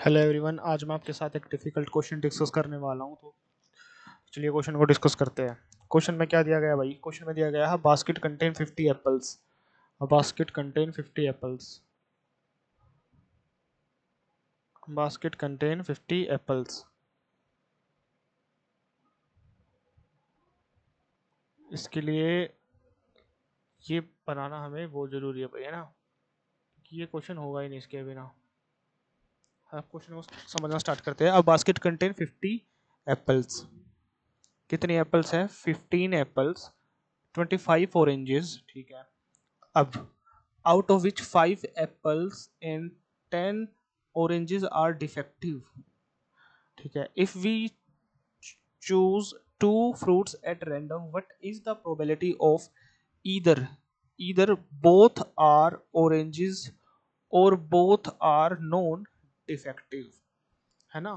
Hello everyone, आज मैं आपके साथ एक डिफिकल्ट क्वेश्चन डिस्कस करने वाला हूं। तो चलिए क्वेश्चन को डिस्कस करते हैं। क्वेश्चन में क्या दिया गया है भाई? क्वेश्चन में दिया गया है basket contain 50 apples. A basket contain 50 apples. Basket contain 50 apples. इसके लिए ये बनाना हमें वो जरूरी है भाई, है ना, कि ये क्वेश्चन होगा ही नहीं इसके बिना। आप क्वेश्चन को समझना स्टार्ट करते हैं। अब बास्केट कंटेन 50 एप्पल्स। कितनी एप्पल्स हैं? 15 एप्पल्स, 25 ऑरेंजेस, ठीक है। अब out of which 5 apples and 10 oranges are defective, ठीक है। if we choose two fruits at random, what is the probability of either either both are oranges or both are non defective, है ना।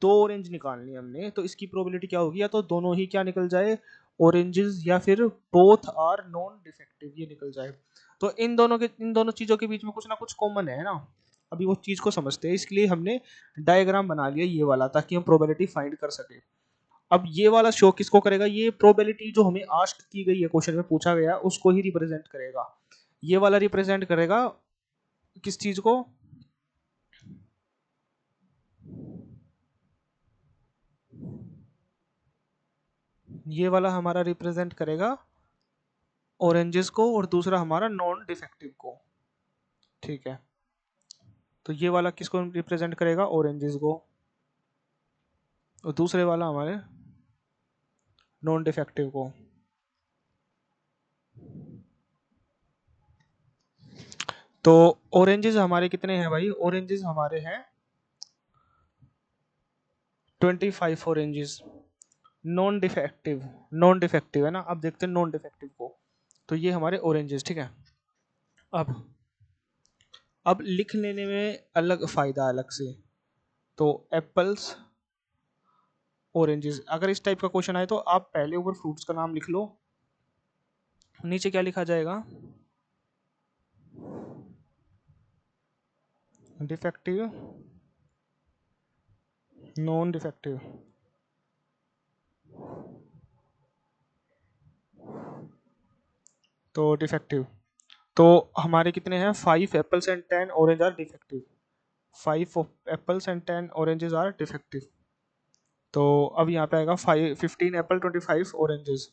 दो orange निकालनी है हमने, तो इसकी प्रोबेबिलिटी क्या होगी? या तो दोनों ही क्या निकल जाए, ऑरेंजेस, या फिर बोथ आर नॉन डिफेक्टिव, ये निकल जाए। तो इन दोनों चीजों के बीच में कुछ ना कुछ कॉमन है ना। अभी वो चीज को समझते हैं, इसके लिए हमने डायग्राम बना लिया ये वाला, ताकि हम प्रोबेबिलिटी फाइंड कर सके। अब ये वाला शो किसको करेगा? ये प्रोबेबिलिटी जो हमें आस्क की गई है, क्वेश्चन में पूछा गया, उसको ही रिप्रेजेंट करेगा। ये वाला रिप्रेजेंट करेगा किस चीज को? ये वाला हमारा रिप्रेजेंट करेगा ऑरेंजेस को, और दूसरा हमारा नॉन डिफेक्टिव को, ठीक है। तो ये वाला किसको रिप्रेजेंट करेगा? ऑरेंजेस को। और दूसरे वाला हमारे नॉन डिफेक्टिव को। तो ऑरेंजेस हमारे कितने हैं भाई? ऑरेंजेस हमारे हैं 25 ऑरेंजेस। नॉन डिफेक्टिव है ना। अब देखते हैं नॉन डिफेक्टिव को। तो ये हमारे ऑरेंजेस, ठीक है। अब अब लिख लेने में अलग फायदा अलग से। तो एप्पल्स, ऑरेंजेस, अगर इस टाइप का क्वेश्चन आए तो आप पहले ऊपर फ्रूट्स का नाम लिख लो, नीचे क्या लिखा जाएगा? Defective, non defective. तो डिफेक्टिव। तो हमारे कितने हैं? 5 apples and 10 orange are defective. 5 apples and 10 oranges are defective. तो अब यहाँ पे आएगा 15 एप्पल 25 ऑरेंजेस।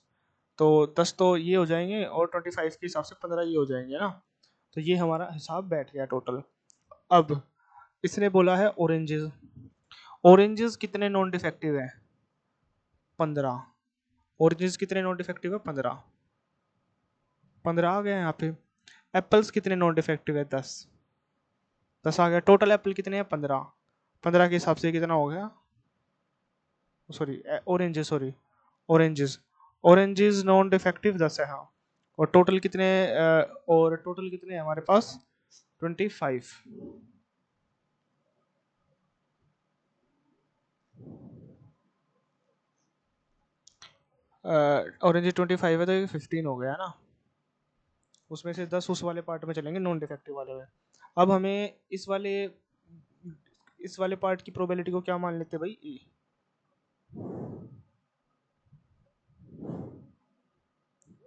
तो 10 तो ये हो जाएंगे, और 25 के हिसाब से 15 ये हो जाएंगे ना। तो ये हमारा हिसाब बैठ गया टोटल। अब इसने बोला है ऑरेंजेस। ऑरेंजेस कितने नॉन डिफेक्टिव है? 15। ऑरेंजेस कितने नॉन डिफेक्टिव है? 15। 15 आ गए यहाँ पे। एप्पल्स कितने नॉन डिफेक्टिव है? 10। 10 आ गया। टोटल एप्पल कितने हैं? 15। 15 के हिसाब से कितना हो गया? Sorry, oranges, sorry, oranges. Oranges non defective 10 है, हाँ। और टोटल कितने और टोटल कितने हैं हमारे पास? 25। ऑरेंज 25 है, तो ये 15 हो गया ना। उसमें से 10 उस वाले पार्ट में चलेंगे, नॉन डिफेक्टिव वाले में। अब हमें इस वाले पार्ट की प्रोबेबिलिटी को क्या मान लेते हैं भाई? ए।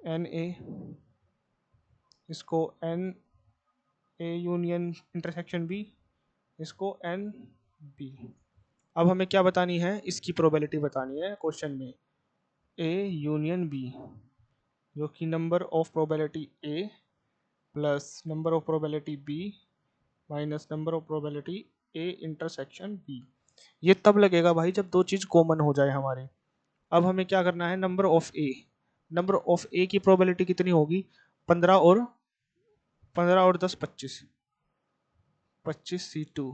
एन ए, इसको n A union intersection B, इसको एन बी। अब हमें क्या बतानी है? इसकी प्रोबेबिलिटी बतानी है क्वेश्चन में। ए यूनियन बी, जो कि number of probability A plus number of probability B minus number of probability A intersection B. ये तब लगेगा भाई जब दो चीज कॉमन हो जाए हमारे। अब हमें क्या करना है? Number of A. Number of A की प्रोबेबिलिटी कितनी होगी? 15 और 10 25। 25C2,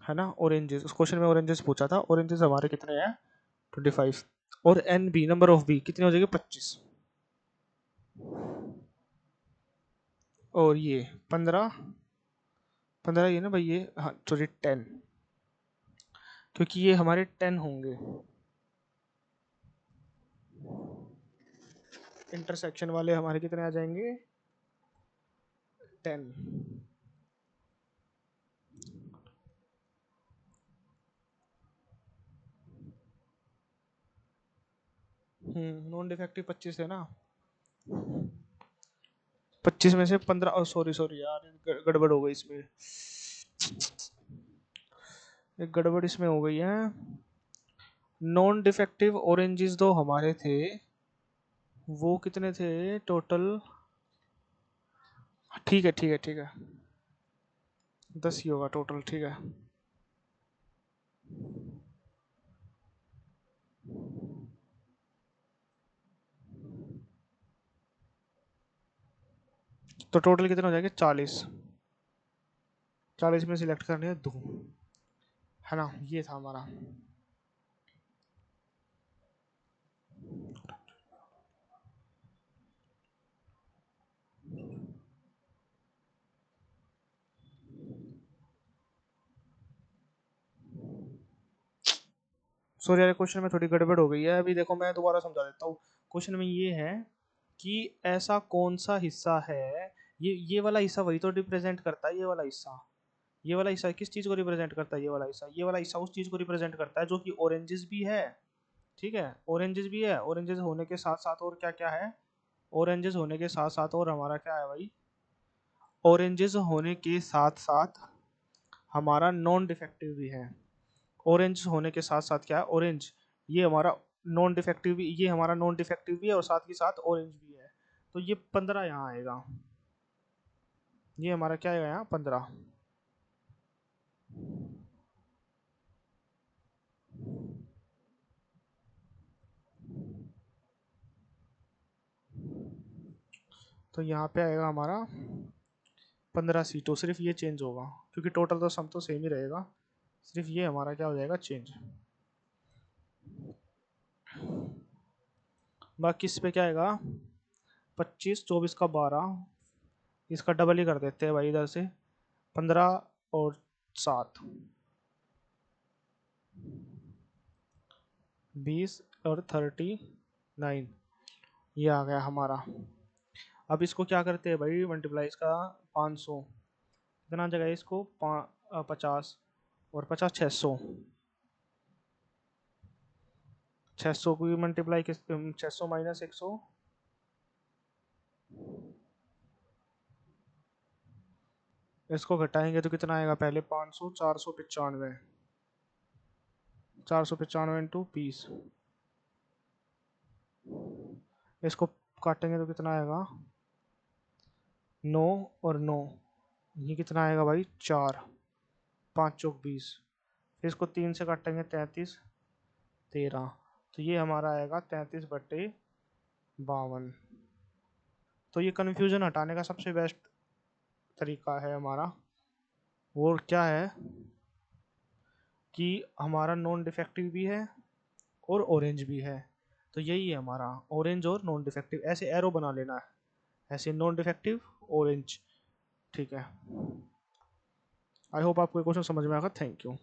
है ना। ऑरेंजेस, उस क्वेश्चन में ऑरेंजेस पूछा था। ऑरेंजेस हमारे कितने हैं? 25। और n B, number of B कितनी हो जाएगी? 25। और ये 15। 15 ये ना भाई, ये, हाँ सॉरी, 10, क्योंकि ये हमारे 10 होंगे। इंटरसेक्शन वाले हमारे कितने आ जाएंगे? 10। नॉन डिफेक्टिव 25 है ना, 25 में से 15, सॉरी सॉरी यार, गड़बड़ हो गई इसमें, एक गड़बड़ इसमें हो गई है। नॉन डिफेक्टिव ऑरेंजेस दो हमारे थे, वो कितने थे टोटल, ठीक है ठीक है ठीक है, 10 ही होगा टोटल, ठीक है। तो टोटल कितने हो जाएंगे, 40, 40 में सिलेक्ट करने हैं 2, है ना, ये था हमारा। सॉरी यार, क्वेश्चन में थोड़ी गड़बड़ हो गई है, अभी देखो मैं दोबारा समझा देता हूँ। क्वेश्चन में ये है कि ऐसा कौन सा हिस्सा है, ये वाला हिस्सा वही तो रिप्रेजेंट करता है, ये वाला हिस्सा, ये वाला हिस्सा किस चीज को रिप्रेजेंट करता है, ये वाला हिस्सा, ये वाला हिस्सा उस चीज को रिप्रेजेंट करता है जो कि ऑरेंजेस भी है, ठीक है, ऑरेंजेस भी है, ऑरेंजेस होने के साथ साथ और क्या क्या है, ऑरेंजेस होने के साथ साथ और हमारा क्या है भाई, ऑरेंजेस होने के साथ साथ हमारा नॉन डिफेक्टिव भी है, ऑरेंज होने के साथ साथ क्या है, ऑरेंज, ये हमारा नॉन डिफेक्टिव भी, ये हमारा नॉन डिफेक्टिव भी है और साथ ही साथ ऑरेंज भी है, तो ये 15 यहाँ आएगा, ये हमारा क्या आएगा यहाँ 15। तो यहाँ पे आएगा हमारा 15 सीटों, सिर्फ ये चेंज होगा, क्योंकि टोटल तो सम तो सेम ही रहेगा, सिर्फ ये हमारा क्या हो जाएगा चेंज। बाकी इस पे क्या आएगा, 25, 24 का 12, इसका डबल ही कर देते हैं भाई इधर से, 15 और 7, 20 और 39, ये आ गया हमारा। अब इसको क्या करते हैं भाई मल्टीप्लाई, इसका 500 कितना जगह है इसको, 50 और 50 600, 600 को मल्टीप्लाई किस, 600 माइनस 100, इसको घटाएंगे तो कितना आएगा, पहले 500, 495, 495 इंटू 20, इसको काटेंगे तो कितना आएगा, 9 और 9, ये कितना आएगा भाई 4, 5 चौक 20, फिर इसको 3 से काटेंगे 33, 13, तो ये हमारा आएगा 33/52। तो ये कन्फ्यूजन हटाने का सबसे बेस्ट तरीका है हमारा, वो क्या है कि हमारा नॉन डिफेक्टिव भी है और ऑरेंज भी है, तो यही है हमारा ऑरेंज और नॉन डिफेक्टिव, ऐसे एरो बना लेना है, ऐसे नॉन डिफेक्टिव ऑरेंज, ठीक है। आई होप आपको क्वेश्चन समझ में आएगा, थैंक यू।